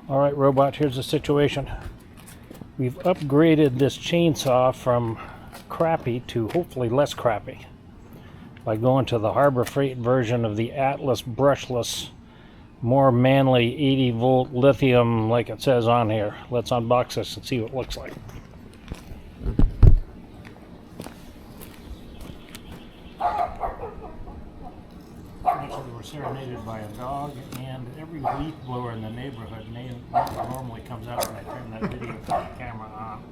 Alright, robot, here's the situation. We've upgraded this chainsaw from crappy to hopefully less crappy by going to the Harbor Freight version of the Atlas brushless, more manly 80-volt lithium like it says on here. Let's unbox this and see what it looks like. Actually, we're serenaded by a dog, and every leaf blower in the neighborhood normally comes out when I turn that video camera on.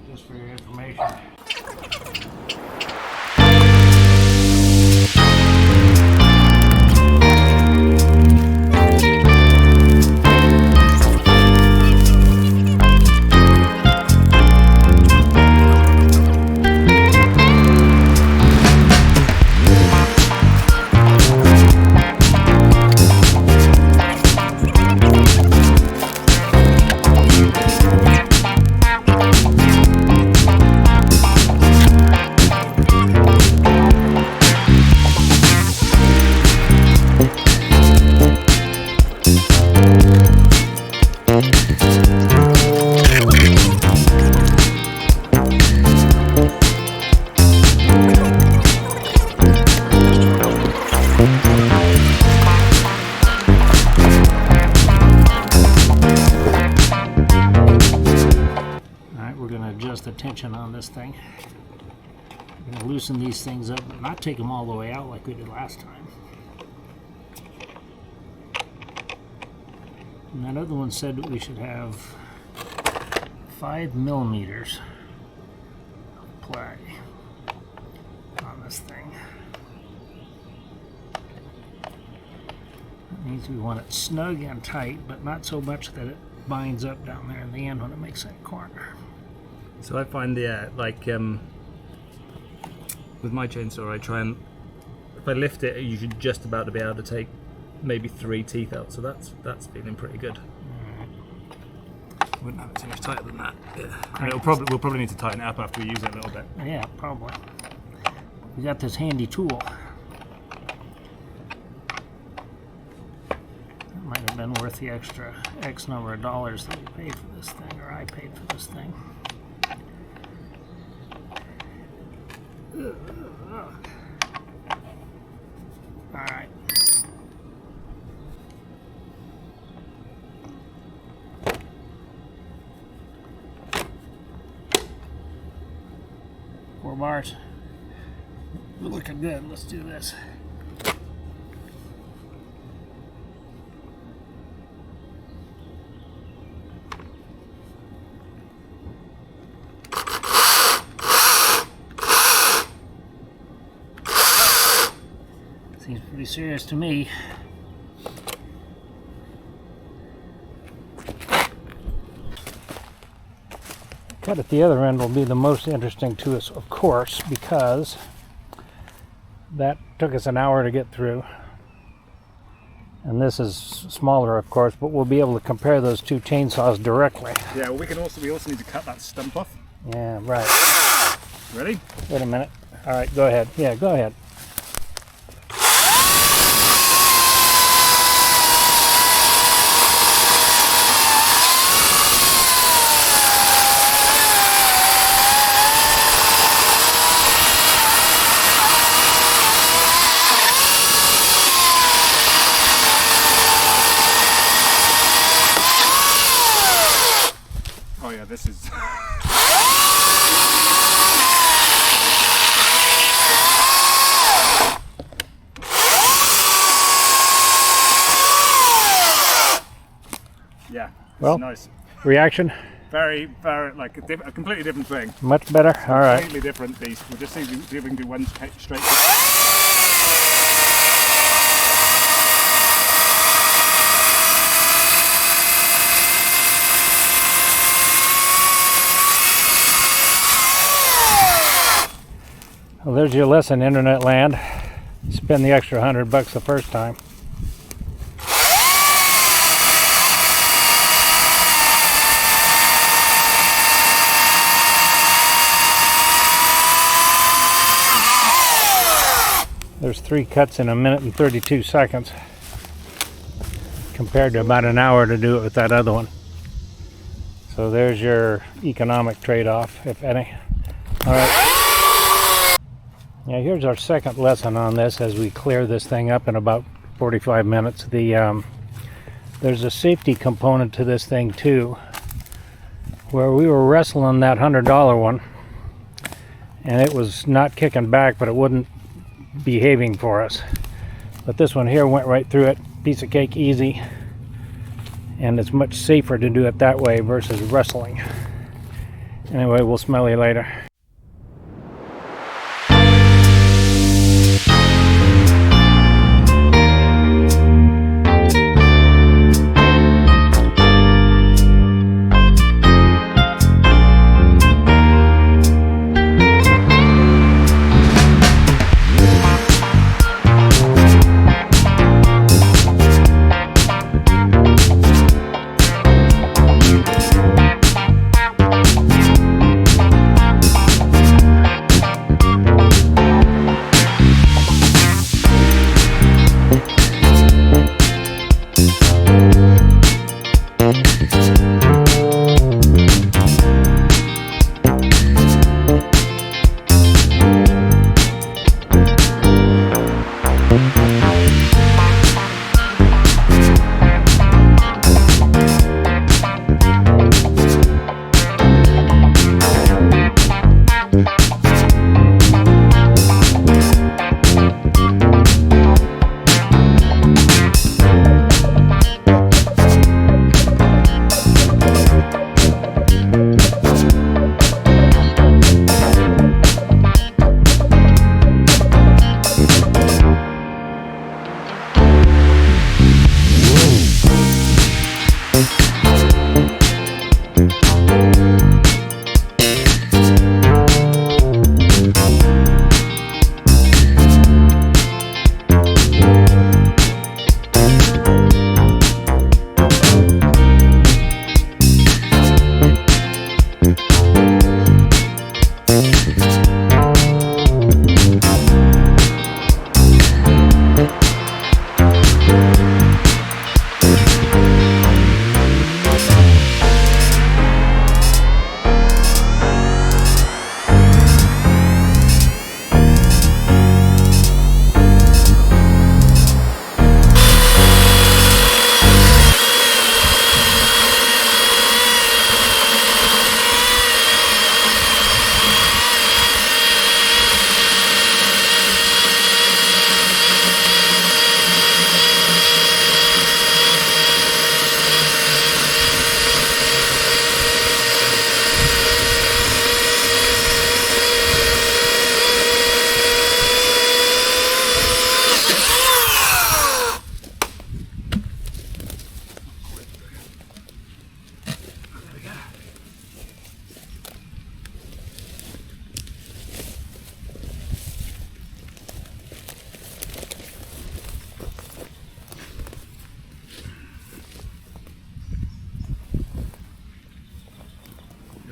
Just for your information. The tension on this thing. We're going to loosen these things up, but not take them all the way out like we did last time. And that other one said that we should have 5 millimeters of play on this thing. That means we want it snug and tight, but not so much that it binds up down there in the end when it makes that corner. So I find, with my chainsaw, I try and, if I lift it, you should just about to be able to take maybe 3 teeth out. So that's feeling pretty good. Wouldn't have it too much tighter than that. Yeah. And we'll probably need to tighten it up after we use it a little bit. Yeah, probably. We got this handy tool. That might have been worth the extra X number of dollars that we paid for this thing, or I paid for this thing. Alright. Four bars. We're looking good. Let's do this. Seems pretty serious to me. Cut at the other end will be the most interesting to us, of course, because that took us an hour to get through. And this is smaller, of course, but we'll be able to compare those two chainsaws directly. Yeah, well, we also need to cut that stump off. Yeah, right. Ready? Wait a minute. All right, go ahead. Yeah, go ahead. This is yeah, well, nice. Reaction? Very, like a completely different thing. Much better? All right. Completely different beast. We'll just see if we can do one straight. Well, there's your lesson, internet land. Spend the extra $100 the first time. There's 3 cuts in a minute and 32 seconds. compared to about an hour to do it with that other one. So there's your economic trade-off, if any. All right. Yeah, here's our second lesson on this as we clear this thing up in about 45 minutes. There's a safety component to this thing too, where we were wrestling that $100 one, and it was not kicking back, but it wasn't behaving for us. But this one here went right through it, piece of cake, easy, and it's much safer to do it that way versus wrestling. Anyway, we'll smell you later.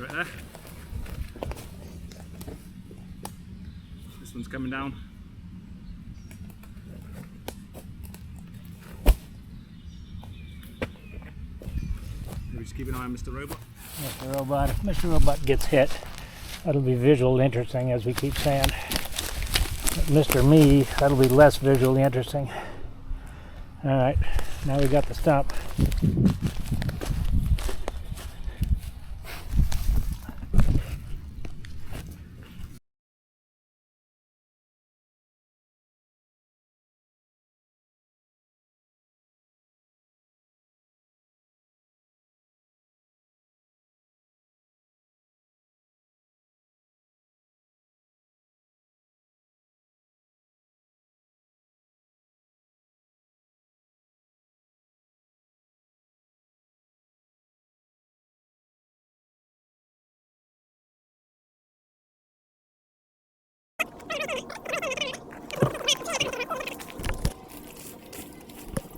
Right there. This one's coming down. Maybe just keep an eye on Mr. Robot. Mr. Robot, if Mr. Robot gets hit, that'll be visually interesting, as we keep saying. But Mr. Me, that'll be less visually interesting. All right, now we got the stump.